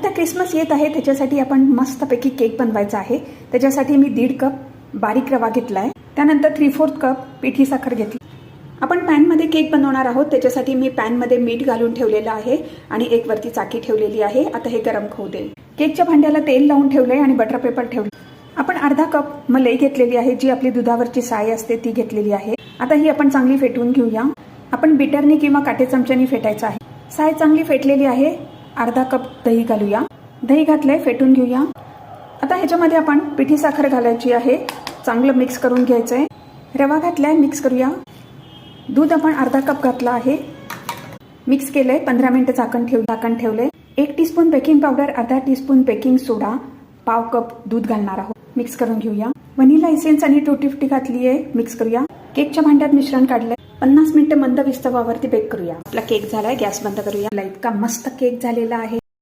आता क्रिसमस येत आहे, त्याच्यासाठी आपण मस्तपैकी केक बनवायचा आहे. त्याच्यासाठी मी 1.5 कप बारीक रवा घेतला आहे. त्यानंतर 3/4 कप पिठी साखर घेतली. आपण पॅनमध्ये केक बनवणार आहोत, त्याच्यासाठी मी पॅनमध्ये मीठ घालून ठेवलेलं आहे आणि एक वरती चाकी ठेवलेली आहे. आता हे गरम होऊ दे. केकच्या भांड्याला तेल लावून ठेवले आणि बटर पेपर ठेवले. आपण अर्धा कप मलाई घेतलेली आहे, जी आपली दुधावरची साय असते ती घेतलेली आहे. आता ही आपण चांगली फेटून घेऊया. आपण बिटरनी किंवा काटे चमच्यानी फेटायचं आहे. साय चांगली फेटलेली आहे. अर्धा कप दही घालूया. दही घातलंय, फेटून घेऊया. आता ह्याच्यामध्ये आपण पिठी साखर घालायची आहे. चांगलं मिक्स करून घ्यायचंय. रवा घातलाय, मिक्स करूया. दूध आपण अर्धा कप घातला आहे, मिक्स केलंय. 15 मिनिटं झाकण ठेवलंय. 1 टीस्पून बेकिंग पावडर, अर्धा टीस्पून बेकिंग सोडा, पाव कप दूध घालणार आहोत. मिक्स करून घेऊया. व्हॅनिला एसेन्स आणि टुटी फ्रुटी घातली आहे, मिक्स करूया. केकच्या भांड्यात मिश्रण काढलंय. 50 मिनिटं मंद विस्तवावरती बेक करूया. आपला केक झालाय, गॅस बंद करूया. इतका मस्त केक झालेला आहे.